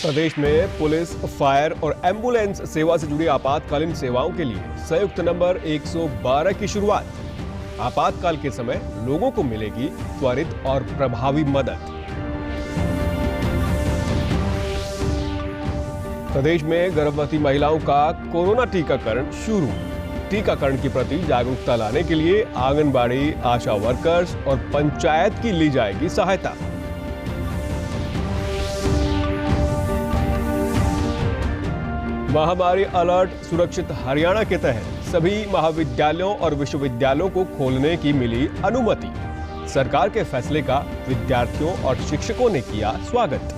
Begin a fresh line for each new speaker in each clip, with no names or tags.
प्रदेश में police, fire और ambulance सेवा से जुड़ी आपातकालीन सेवाओं के लिए संयुक्त नंबर 112 की शुरुआत। आपातकाल के समय लोगों को मिलेगी त्वरित और प्रभावी मदद। प्रदेश में गर्भवती महिलाओं का कोरोना टीकाकरण शुरू। टीकाकरण के प्रति जागरूकता लाने के लिए आंगनबाड़ी, आशा वर्कर्स और पंचायत की ली जाएगी सहायता। महामारी अलर्ट सुरक्षित हरियाणा के तहत सभी महाविद्यालयों और विश्वविद्यालयों को खोलने की मिली अनुमति। सरकार के फैसले का विद्यार्थियों और शिक्षकों ने किया स्वागत।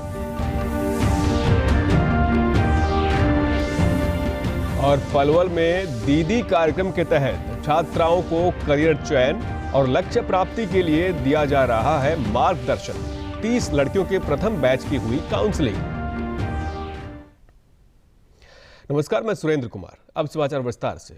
और पलवल में दीदी कार्यक्रम के तहत छात्राओं को करियर चयन और लक्ष्य प्राप्ति के लिए दिया जा रहा है मार्गदर्शन। 30 लड़कियों के प्रथम बैच की हुई काउंसलिंग। नमस्कार, मैं सुरेंद्र कुमार। अब समाचार विस्तार से।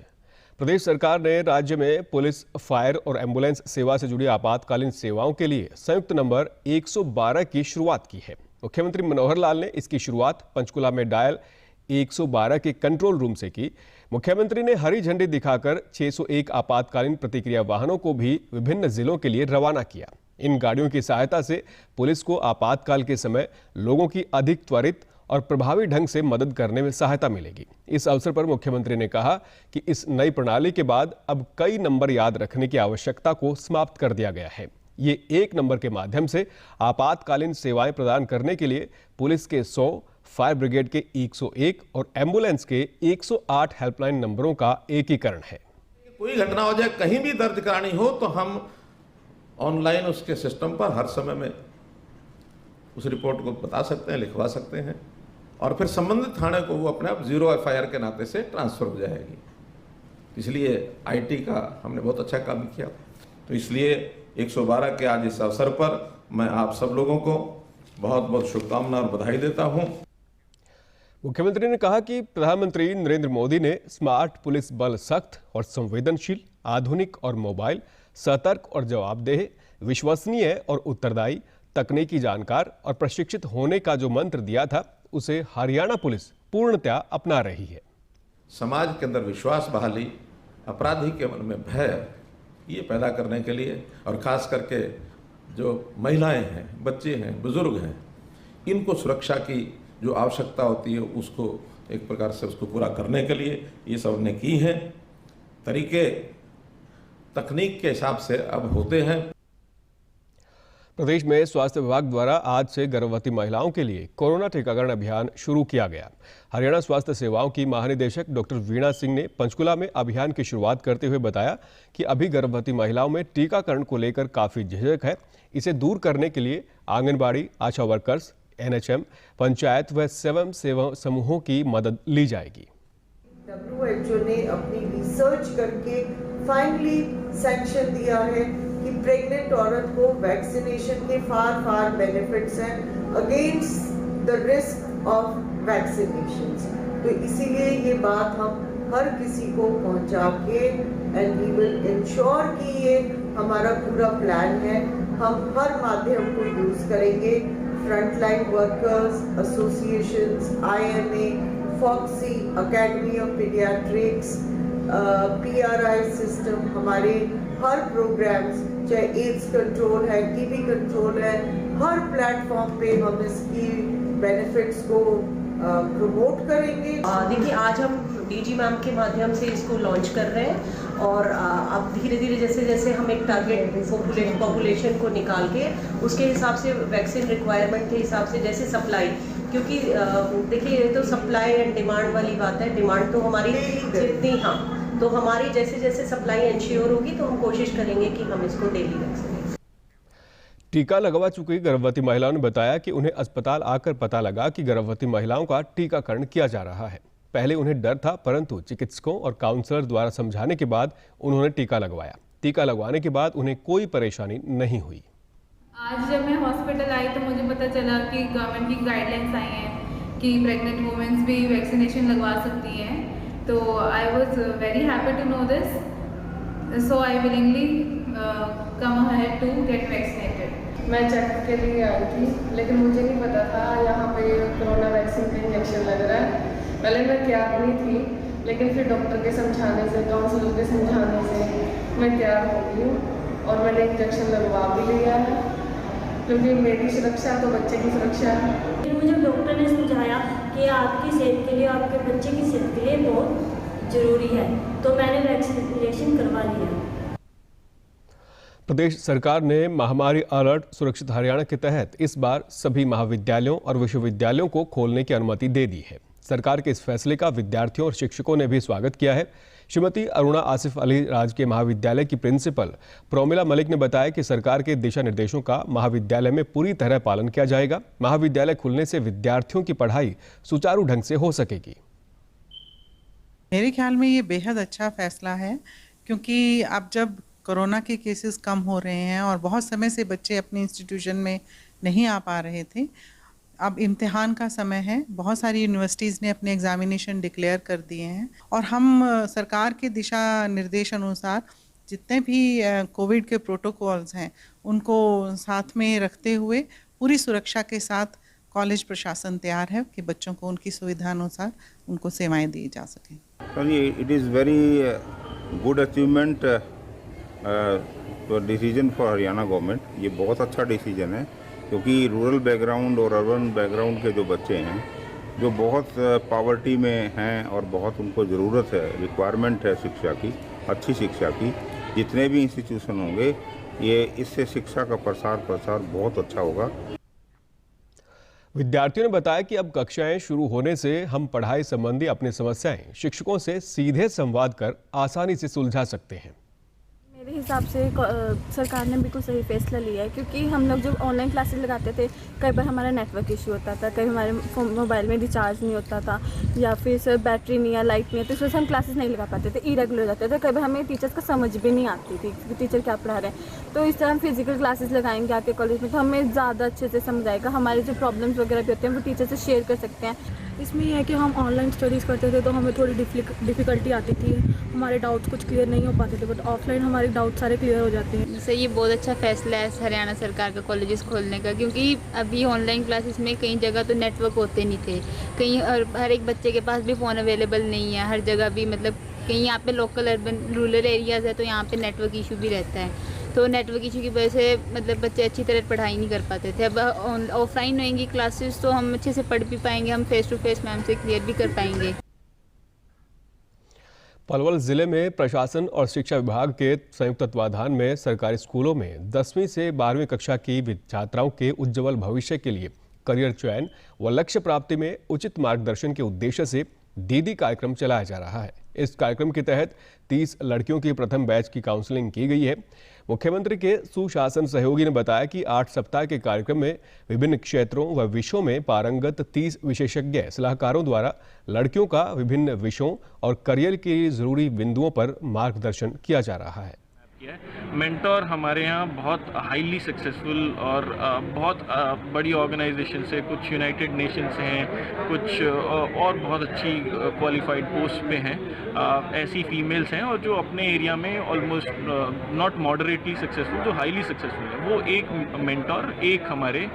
प्रदेश सरकार ने राज्य में पुलिस, फायर और एम्बुलेंस सेवा से जुड़ी आपातकालीन सेवाओं के लिए संयुक्त नंबर 112 की शुरुआत की है। मुख्यमंत्री मनोहर लाल ने इसकी शुरुआत पंचकुला में डायल 112 के कंट्रोल रूम से की। मुख्यमंत्री ने हरी झंडी दिखाकर 601 आपातकालीन प्रतिक्रिया वाहनों को भी विभिन्न जिलों के लिए रवाना किया। इन गाड़ियों की सहायता से पुलिस को आपातकाल के समय लोगों की अधिक त्वरित और प्रभावी ढंग से मदद करने में सहायता मिलेगी। इस अवसर पर मुख्यमंत्री ने कहा कि इस नई प्रणाली के बाद अब कई नंबर याद रखने की आवश्यकता को समाप्त कर दिया गया है। ये एक नंबर के माध्यम से आपातकालीन सेवाएं प्रदान करने के लिए पुलिस के 100, फायर ब्रिगेड के 101 और एम्बुलेंस के 108 हेल्पलाइन नंबरों का एकीकरण है।
कोई घटना हो जाए, कहीं भी दर्ज करानी हो तो हम ऑनलाइन उसके सिस्टम पर हर समय में उस रिपोर्ट को बता सकते हैं, लिखवा सकते हैं और फिर संबंधित थाने को वो अपने आप 0 FIR के नाते से ट्रांसफर हो जाएगी। इसलिए IT का हमने बहुत अच्छा काम किया। तो इसलिए 112 के आज इस अवसर पर मैं आप सब लोगों को बहुत बहुत शुभकामनाएं और बधाई देता हूं।
मुख्यमंत्री ने कहा कि प्रधानमंत्री नरेंद्र मोदी ने स्मार्ट पुलिस बल सख्त और संवेदनशील, आधुनिक और मोबाइल, सतर्क और जवाबदेह, विश्वसनीय और उत्तरदायी, तकनीकी जानकार और प्रशिक्षित होने का जो मंत्र दिया था, उसे हरियाणा पुलिस पूर्णतया अपना रही है।
समाज के अंदर विश्वास बहाली, अपराधी के मन में भय ये पैदा करने के लिए और खास करके जो महिलाएं हैं, बच्चे हैं, बुजुर्ग हैं, इनको सुरक्षा की जो आवश्यकता होती है उसको एक प्रकार से उसको पूरा करने के लिए ये सब ने की है। तरीके तकनीक के हिसाब से अब होते हैं।
प्रदेश में स्वास्थ्य विभाग द्वारा आज से गर्भवती महिलाओं के लिए कोरोना टीकाकरण अभियान शुरू किया गया। हरियाणा स्वास्थ्य सेवाओं की महानिदेशक डॉक्टर वीणा सिंह ने पंचकुला में अभियान की शुरुआत करते हुए बताया कि अभी गर्भवती महिलाओं में टीकाकरण को लेकर काफी झिझक है। इसे दूर करने के लिए आंगनबाड़ी, आशा वर्कर्स, NHM, पंचायत व स्वयं सेवा समूहों की मदद ली जाएगी।
WHO ने अपनी रिसर्च करके फाइनली सैंक्शन दिया है कि प्रेग्नेंट औरत को वैक्सीनेशन के फार बेनिफिट्स हैं against the risk of vaccinations. तो इसीलिए ये बात हम हर किसी को पहुंचा के एंड वी विल इंश्योर कि ये हमारा पूरा प्लान है। हम हर माध्यम को यूज करेंगे। Frontline workers associations, IMA, FOXY, academy of paediatrics, PRI system, हमारे हर प्रोग्राम्स, चाहे एड्स कंट्रोल है, TB कंट्रोल है, हर प्लेटफॉर्म पे हम इसकी बेनिफिट्स को प्रमोट करेंगे।
देखिए, आज हम DG मैम के माध्यम से इसको लॉन्च कर रहे हैं और अब धीरे धीरे जैसे जैसे हम एक टारगेट पॉपुलेशन को निकाल के उसके हिसाब से वैक्सीन रिक्वायरमेंट के हिसाब से जैसे सप्लाई, क्योंकि देखिए ये तो सप्लाई एंड डिमांड वाली बात है। डिमांड तो हमारी जितनी, हाँ, तो हमारी जैसे जैसे सप्लाई इंश्योर होगी तो हम कोशिश करेंगे कि हम इसको डेली वैक्सीन।
टीका लगवा चुकी गर्भवती महिलाओं ने बताया कि उन्हें अस्पताल आकर पता लगा कि गर्भवती महिलाओं का टीकाकरण किया जा रहा है। पहले उन्हें डर था, परंतु चिकित्सकों और काउंसलर द्वारा समझाने के बाद उन्होंने टीका लगवाया। टीका लगवाने के बाद उन्हें कोई परेशानी नहीं हुई।
आज जब मैं हॉस्पिटल आई तो मुझे पता चला कि गवर्नमेंट की गाइडलाइंस आई हैं कि प्रेग्नेंट वुमेन्स भी वैक्सीनेशन लगवा सकती हैं। तो I was very happy to know this, so I willingly come ahead to get vaccinated.
मैं चेकअप के लिए आई थी, लेकिन मुझे नहीं पता था यहाँ पे कोरोना वैक्सीन का इंजेक्शन लग रहा है। पहले मैं तैयार नहीं थी, लेकिन फिर डॉक्टर के समझाने से, काउंसलर के समझाने से मैं तैयार हो गई हूँ और मैंने इंजेक्शन लगवा भी लिया है, क्योंकि मेरी सुरक्षा तो बच्चे की सुरक्षा है।
मुझे डॉक्टर ने समझाया कि आपकी सेहत के लिए, आपके बच्चे की सेहत के लिए बहुत ज़रूरी है, तो मैंने वैक्सीनेशन करवा लिया।
प्रदेश सरकार ने महामारी अलर्ट सुरक्षित हरियाणा के तहत इस बार सभी महाविद्यालयों और विश्वविद्यालयों को खोलने की अनुमति दे दी है। सरकार के इस फैसले का विद्यार्थियों और शिक्षकों ने भी स्वागत किया है। श्रीमती अरुणा आसिफ अली राजकीय महाविद्यालय की प्रिंसिपल प्रोमिला मलिक ने बताया कि सरकार के दिशा निर्देशों का महाविद्यालय में पूरी तरह पालन किया जाएगा। महाविद्यालय खुलने से विद्यार्थियों की पढ़ाई सुचारू ढंग से हो सकेगी।
मेरे ख्याल में ये बेहद अच्छा फैसला है, क्योंकि अब जब कोरोना के केसेस कम हो रहे हैं और बहुत समय से बच्चे अपने इंस्टीट्यूशन में नहीं आ पा रहे थे, अब इम्तिहान का समय है। बहुत सारी यूनिवर्सिटीज़ ने अपने एग्जामिनेशन डिक्लेयर कर दिए हैं और हम सरकार के दिशा निर्देश अनुसार जितने भी कोविड के प्रोटोकॉल्स हैं उनको साथ में रखते हुए पूरी सुरक्षा के साथ कॉलेज प्रशासन तैयार है कि बच्चों को उनकी सुविधा अनुसार उनको सेवाएं दी जा सकें।
It is very good achievement decision for Haryana government. ये बहुत अच्छा डिसीजन है, क्योंकि रूरल बैकग्राउंड और अर्बन बैकग्राउंड के जो बच्चे हैं, जो बहुत पॉवर्टी में हैं और बहुत उनको ज़रूरत है, रिक्वायरमेंट है शिक्षा की, अच्छी शिक्षा की, जितने भी इंस्टीट्यूशन होंगे, ये इससे शिक्षा का प्रसार बहुत अच्छा होगा।
विद्यार्थियों ने बताया कि अब कक्षाएं शुरू होने से हम पढ़ाई संबंधी अपनी समस्याएं शिक्षकों से सीधे संवाद कर आसानी से सुलझा सकते हैं।
मेरे हिसाब से सरकार ने बिल्कुल सही फैसला लिया है, क्योंकि हम लोग जब ऑनलाइन क्लासेस लगाते थे, कई बार हमारा नेटवर्क इशू होता था, कई हमारे मोबाइल में रिचार्ज नहीं होता था, या फिर सर बैटरी नहीं है, लाइट नहीं है, तो इस वजह से हम क्लासेस नहीं लगा पाते थे, इरेगुलर हो जाते थे। कई बार हमें टीचर्स का समझ भी नहीं आती थी कि टीचर क्या पढ़ा रहे हैं। तो इस तरह हम फिजिकल क्लासेस लगाएंगे आके कॉलेज में, तो हमें ज़्यादा अच्छे से समझ आएगा। हमारे जो प्रॉब्लम्स वगैरह भी होते हैं वो टीचर से शेयर कर सकते हैं।
इसमें यह है कि हम ऑनलाइन स्टडीज़ करते थे तो हमें थोड़ी डिफ़िकल्टी आती थी, हमारे डाउट्स कुछ क्लियर नहीं हो पाते थे, बट ऑफलाइन हमारे डाउट सारे क्लियर हो जाते हैं।
जैसे ये बहुत अच्छा फैसला है हरियाणा सरकार का कॉलेजेस खोलने का, क्योंकि अभी ऑनलाइन क्लासेस में कई जगह तो नेटवर्क होते नहीं थे, कहीं हर एक बच्चे के पास भी फ़ोन अवेलेबल नहीं है, हर जगह भी मतलब कहीं यहाँ पे लोकल अर्बन रूरल एरियाज़ है तो यहाँ पे नेटवर्क इशू भी रहता है। तो नेटवर्क इशू की वजह से मतलब बच्चे अच्छी तरह पढ़ाई नहीं कर पाते थे। अब ऑफलाइन होंगी क्लासेस तो हम अच्छे से पढ़ भी पाएंगे, हम फेस टू फेस मैम से क्लियर भी कर पाएंगे।
पलवल जिले में प्रशासन और शिक्षा विभाग के संयुक्त तत्वाधान में सरकारी स्कूलों में 10वीं से 12वीं कक्षा की छात्राओं के उज्ज्वल भविष्य के लिए करियर चयन व लक्ष्य प्राप्ति में उचित मार्गदर्शन के उद्देश्य से दीदी कार्यक्रम चलाया जा रहा है। इस कार्यक्रम के तहत 30 लड़कियों की प्रथम बैच की काउंसलिंग की गई है। मुख्यमंत्री के सुशासन सहयोगी ने बताया कि 8 सप्ताह के कार्यक्रम में विभिन्न क्षेत्रों व विषयों में पारंगत 30 विशेषज्ञ सलाहकारों द्वारा लड़कियों का विभिन्न विषयों और करियर के जरूरी बिंदुओं पर मार्गदर्शन किया जा रहा है।
मेंटोर हमारे यहाँ बहुत हाईली सक्सेसफुल और बहुत बड़ी ऑर्गेनाइजेशन से, कुछ यूनाइटेड नेशन से हैं, कुछ और बहुत अच्छी क्वालिफाइड पोस्ट पे हैं, ऐसी फीमेल्स हैं और जो अपने एरिया में ऑलमोस्ट नॉट मॉडरेटली सक्सेसफुल, जो हाईली सक्सेसफुल है, वो एक मेंटोर, एक हमारे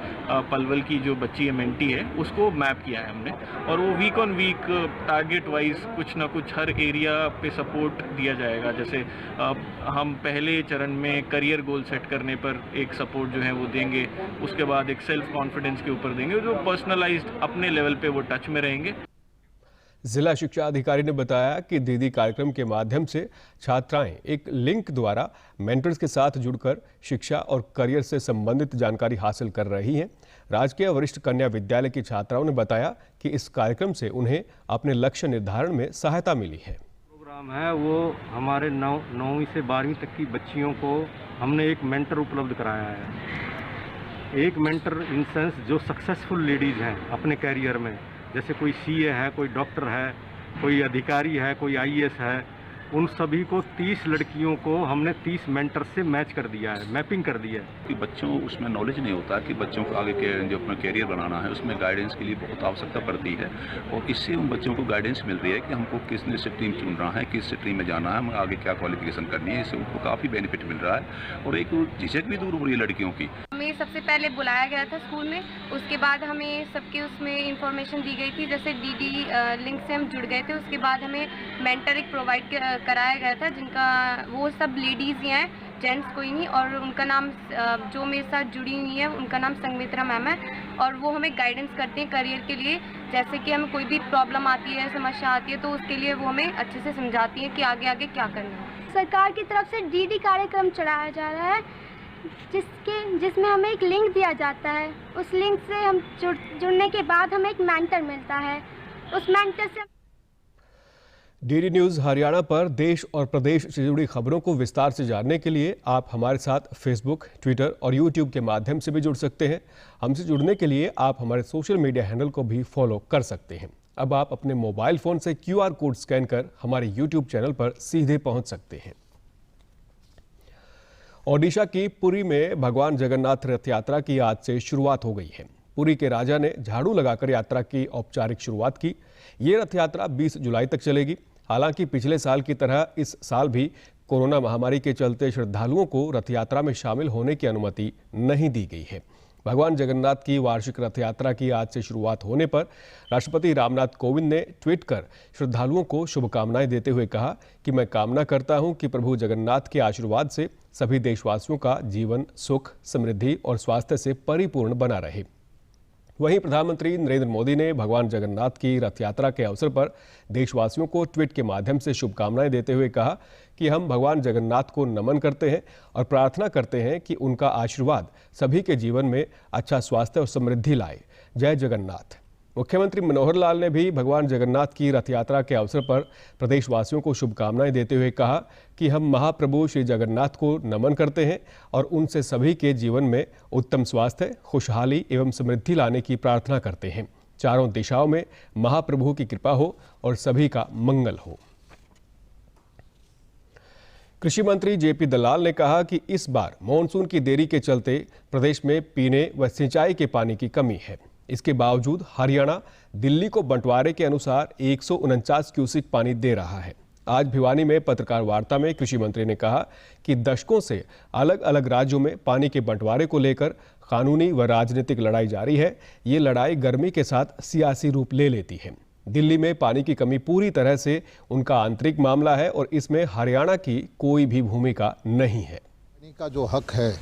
पलवल की जो बच्ची है मेंटी है, उसको मैप किया है हमने, और वो week on week target wise कुछ ना कुछ हर एरिया पे सपोर्ट दिया जाएगा। जैसे हम पहले चरण में करियर गोल सेट करने पर एक सपोर्ट जो है वो देंगे, उसके बाद एक सेल्फ कॉन्फिडेंस के ऊपर देंगे, जो पर्सनलाइज्ड अपने लेवल पे वो टच में रहेंगे।
जिला शिक्षा अधिकारी ने बताया कि दीदी कार्यक्रम के माध्यम से छात्राएं एक लिंक द्वारा मेंटर्स के साथ जुड़कर शिक्षा और करियर से संबंधित जानकारी हासिल कर रही हैं। राजकीय वरिष्ठ कन्या विद्यालय की छात्राओं ने बताया कि इस कार्यक्रम से उन्हें अपने लक्ष्य निर्धारण में सहायता मिली है।
प्रोग्राम है वो हमारे 9वीं से 12वीं तक की बच्चियों को हमने एक मेंटर उपलब्ध कराया है। एक मेंटर इन सेंस जो सक्सेसफुल लेडीज़ हैं अपने कैरियर में, जैसे कोई सीए है, कोई डॉक्टर है, कोई अधिकारी है, कोई आईएएस है, उन सभी को 30 लड़कियों को हमने 30 मेंटर से मैच कर दिया है, मैपिंग कर दिया है।
कि बच्चों उसमें नॉलेज नहीं होता कि बच्चों को आगे के जो अपना कैरियर बनाना है उसमें गाइडेंस के लिए बहुत आवश्यकता पड़ती है, और इससे उन बच्चों को गाइडेंस मिल रही है कि हमको किस स्ट्रीम चुनना है, किस स्ट्रीम में जाना है, हमें आगे क्या क्वालिफिकेशन करनी है। इससे उनको काफ़ी बेनिफिट मिल रहा है और एक झिझक भी दूर हो रही है लड़कियों की।
हमें सबसे पहले बुलाया गया था स्कूल में, उसके बाद हमें सबके उसमें इंफॉर्मेशन दी गई थी, जैसे डीडी लिंक से हम जुड़ गए थे। उसके बाद हमें मेंटर एक प्रोवाइड कराया गया था, जिनका वो सब लेडीज़ ही हैं, जेंट्स कोई नहीं, और उनका नाम जो मेरे साथ जुड़ी हुई है उनका नाम संगमित्रा मैम है, और वो हमें गाइडेंस करते हैं करियर के लिए। जैसे कि हमें कोई भी प्रॉब्लम आती है, समस्या आती है, तो उसके लिए वो हमें अच्छे से समझाती हैं कि आगे आगे क्या करना है।
सरकार की तरफ से डीडी कार्यक्रम चलाया जा रहा है, जिसमें हमें एक लिंक दिया जाता है। उस लिंक से हम जुड़ने के बाद हमें एक मेंटर मिलता है। उस मेंटर से
डीडी न्यूज़ हरियाणा पर देश और प्रदेश से जुड़ी खबरों को विस्तार से जानने के लिए आप हमारे साथ फेसबुक, ट्विटर और यूट्यूब के माध्यम से भी जुड़ सकते हैं। हमसे जुड़ने के लिए आप हमारे सोशल मीडिया हैंडल को भी फॉलो कर सकते हैं। अब आप अपने मोबाइल फ़ोन से QR कोड स्कैन कर हमारे यूट्यूब चैनल पर सीधे पहुंच सकते हैं। ओडिशा की पुरी में भगवान जगन्नाथ रथ यात्रा की आज से शुरुआत हो गई है। पुरी के राजा ने झाड़ू लगाकर यात्रा की औपचारिक शुरुआत की। ये रथ यात्रा 20 जुलाई तक चलेगी। हालांकि पिछले साल की तरह इस साल भी कोरोना महामारी के चलते श्रद्धालुओं को रथ यात्रा में शामिल होने की अनुमति नहीं दी गई है। भगवान जगन्नाथ की वार्षिक रथ यात्रा की आज से शुरुआत होने पर राष्ट्रपति रामनाथ कोविंद ने ट्वीट कर श्रद्धालुओं को शुभकामनाएं देते हुए कहा कि मैं कामना करता हूं कि प्रभु जगन्नाथ के आशीर्वाद से सभी देशवासियों का जीवन सुख, समृद्धि और स्वास्थ्य से परिपूर्ण बना रहे। वहीं प्रधानमंत्री नरेंद्र मोदी ने भगवान जगन्नाथ की रथ यात्रा के अवसर पर देशवासियों को ट्वीट के माध्यम से शुभकामनाएं देते हुए कहा कि हम भगवान जगन्नाथ को नमन करते हैं और प्रार्थना करते हैं कि उनका आशीर्वाद सभी के जीवन में अच्छा स्वास्थ्य और समृद्धि लाए। जय जगन्नाथ। मुख्यमंत्री मनोहर लाल ने भी भगवान जगन्नाथ की रथ यात्रा के अवसर पर प्रदेशवासियों को शुभकामनाएं देते हुए कहा कि हम महाप्रभु श्री जगन्नाथ को नमन करते हैं और उनसे सभी के जीवन में उत्तम स्वास्थ्य, खुशहाली एवं समृद्धि लाने की प्रार्थना करते हैं। चारों दिशाओं में महाप्रभु की कृपा हो और सभी का मंगल हो। कृषि मंत्री JP दलाल ने कहा कि इस बार मॉनसून की देरी के चलते प्रदेश में पीने व सिंचाई के पानी की कमी है। इसके बावजूद हरियाणा दिल्ली को बंटवारे के अनुसार 149 क्यूसिक पानी दे रहा है। आज भिवानी में पत्रकार वार्ता में कृषि मंत्री ने कहा कि दशकों से अलग अलग राज्यों में पानी के बंटवारे को लेकर कानूनी व राजनीतिक लड़ाई जारी है। ये लड़ाई गर्मी के साथ सियासी रूप ले लेती है। दिल्ली में पानी की कमी पूरी तरह से उनका आंतरिक मामला है और इसमें हरियाणा की कोई भी भूमिका नहीं है।
पानी का जो हक है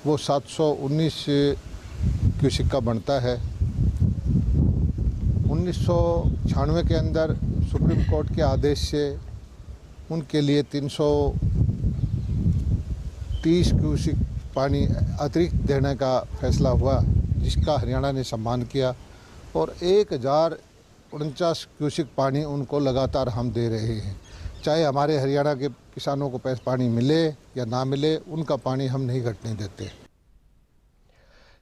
वो 719 क्यूसिक का बनता है। 1996 के अंदर सुप्रीम कोर्ट के आदेश से उनके लिए 330 क्यूसिक पानी अतिरिक्त देने का फैसला हुआ, जिसका हरियाणा ने सम्मान किया और 1049 क्यूसिक पानी उनको लगातार हम दे रहे हैं। चाहे हमारे हरियाणा के किसानों को पानी मिले या ना मिले, उनका पानी हम नहीं घटने देते।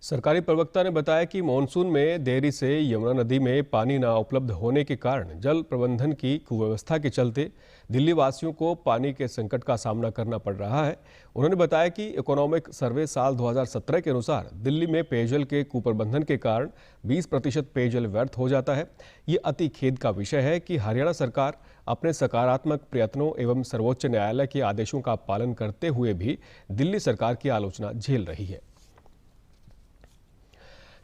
सरकारी प्रवक्ता ने बताया कि मानसून में देरी से यमुना नदी में पानी न उपलब्ध होने के कारण जल प्रबंधन की कुव्यवस्था के चलते दिल्ली वासियों को पानी के संकट का सामना करना पड़ रहा है। उन्होंने बताया कि इकोनॉमिक सर्वे साल 2017 के अनुसार दिल्ली में पेयजल के कुप्रबंधन के कारण 20% पेयजल व्यर्थ हो जाता है। ये अति खेद का विषय है कि हरियाणा सरकार अपने सकारात्मक प्रयत्नों एवं सर्वोच्च न्यायालय के आदेशों का पालन करते हुए भी दिल्ली सरकार की आलोचना झेल रही है।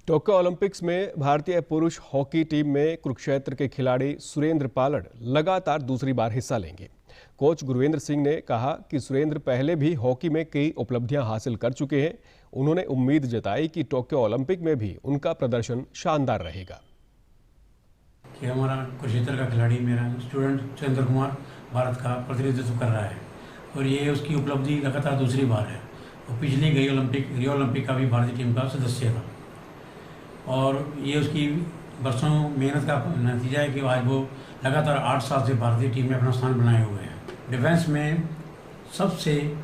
टोक्यो ओलंपिक्स में भारतीय पुरुष हॉकी टीम में कुरुक्षेत्र के खिलाड़ी सुरेंद्र पालड़ लगातार दूसरी बार हिस्सा लेंगे। कोच गुरवेंद्र सिंह ने कहा कि सुरेंद्र पहले भी हॉकी में कई उपलब्धियां हासिल कर चुके हैं। उन्होंने उम्मीद जताई कि टोक्यो ओलंपिक में भी उनका प्रदर्शन शानदार रहेगा।
कि हमारा कुरुक्षेत्र का खिलाड़ी, मेरा स्टूडेंट सुरेंद्र कुमार, भारत का प्रतिनिधित्व कर रहा है और ये उसकी उपलब्धि लगातार दूसरी बार है। और पिछली रियो ओलंपिक का भी भारतीय टीम का सदस्य था और ये उसकी बरसों मेहनत का नतीजा है कि आज वो लगातार 8 साल से भारतीय टीम में अपना स्थान बनाए हुए हैं। डिफेंस में सबसे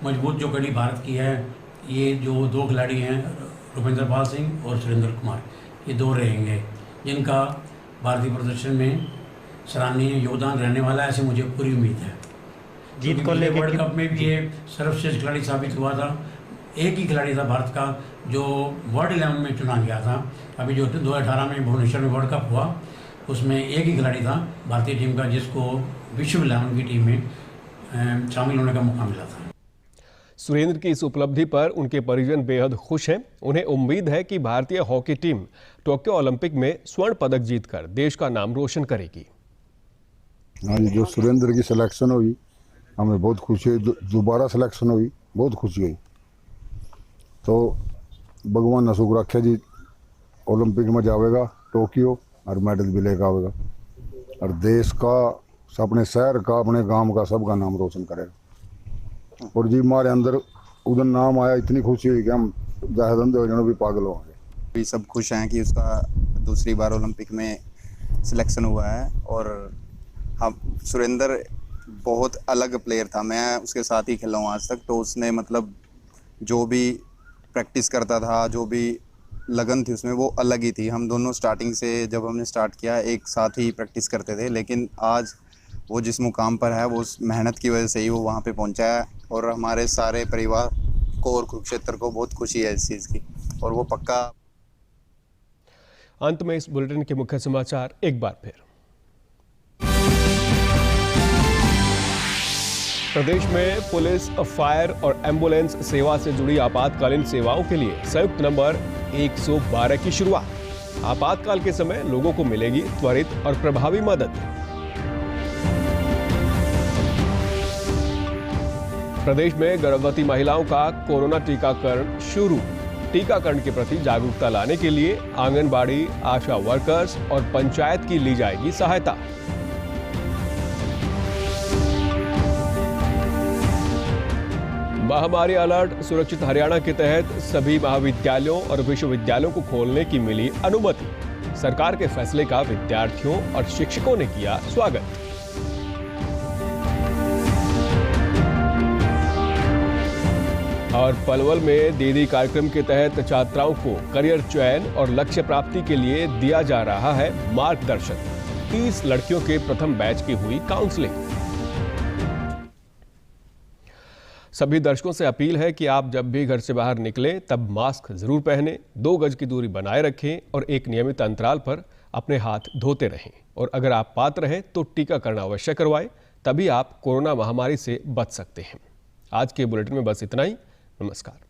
मजबूत जो कड़ी भारत की है, ये जो दो खिलाड़ी हैं, रुपेंद्र पाल सिंह और सुरेंद्र कुमार, ये दो रहेंगे जिनका भारतीय प्रदर्शन में सराहनीय योगदान रहने वाला है, ऐसे मुझे पूरी उम्मीद है। जीत को लेकर वर्ल्ड कप में भी ये सर्वश्रेष्ठ खिलाड़ी साबित हुआ था। एक ही खिलाड़ी था भारत का जो वर्ल्ड 11 में चुना गया था। अभी जो 2018 में भुवनेश्वर में वर्ल्ड कप हुआ, उसमें एक ही खिलाड़ी था भारतीय टीम का जिसको विश्व 11 की टीम में शामिल होने का मौका मिला था।
सुरेंद्र की इस उपलब्धि पर उनके परिजन बेहद खुश हैं। उन्हें उम्मीद है कि भारतीय हॉकी टीम टोक्यो ओलंपिक में स्वर्ण पदक जीतकर देश का नाम रोशन करेगी।
हाँ जी, जो सुरेंद्र की सिलेक्शन हुई हमें बहुत खुशी हुई, दोबारा सिलेक्शन हुई बहुत खुशी हुई। तो भगवान ने शुक्र रखे जी, ओलंपिक में जाएगा टोक्यो और मेडल भी लेकर आएगा और देश का, अपने शहर का, अपने गांव का, सबका नाम रोशन करेगा। और जी हमारे अंदर उधर नाम आया, इतनी खुशी हुई कि हम धंधे हो जाने भी पागल हो गए।
सब खुश हैं कि उसका दूसरी बार ओलंपिक में सिलेक्शन हुआ है। और हम, सुरेंद्र बहुत अलग प्लेयर था, मैं उसके साथ ही खेला हूँ आज तक। तो उसने मतलब जो भी प्रैक्टिस करता था, जो भी लगन थी उसमें, वो अलग ही थी। हम दोनों स्टार्टिंग से जब हमने स्टार्ट किया एक साथ ही प्रैक्टिस करते थे, लेकिन आज वो जिस मुकाम पर है वो उस मेहनत की वजह से ही वो वहाँ पे पहुँचा है। और हमारे सारे परिवार को और कुरुक्षेत्र को बहुत खुशी है इस चीज़ की, और वो पक्का।
अंत में इस बुलेटिन के मुख्य समाचार एक बार फिर। प्रदेश में पुलिस, फायर और एम्बुलेंस सेवा से जुड़ी आपातकालीन सेवाओं के लिए संयुक्त नंबर 112 की शुरुआत। आपातकाल के समय लोगों को मिलेगी त्वरित और प्रभावी मदद। प्रदेश में गर्भवती महिलाओं का कोरोना टीकाकरण शुरू। टीकाकरण के प्रति जागरूकता लाने के लिए आंगनबाड़ी, आशा वर्कर्स और पंचायत की ली जाएगी सहायता। महामारी अलर्ट, सुरक्षित हरियाणा के तहत सभी महाविद्यालयों और विश्वविद्यालयों को खोलने की मिली अनुमति। सरकार के फैसले का विद्यार्थियों और शिक्षकों ने किया स्वागत। और पलवल में दीदी कार्यक्रम के तहत छात्राओं को करियर चयन और लक्ष्य प्राप्ति के लिए दिया जा रहा है मार्गदर्शन। 30 लड़कियों के प्रथम बैच की हुई काउंसलिंग। सभी दर्शकों से अपील है कि आप जब भी घर से बाहर निकलें तब मास्क जरूर पहनें, 2 गज की दूरी बनाए रखें और एक नियमित अंतराल पर अपने हाथ धोते रहें। और अगर आप पात्र हैं तो टीकाकरण अवश्य करवाएं, तभी आप कोरोना महामारी से बच सकते हैं। आज के बुलेटिन में बस इतना ही। नमस्कार।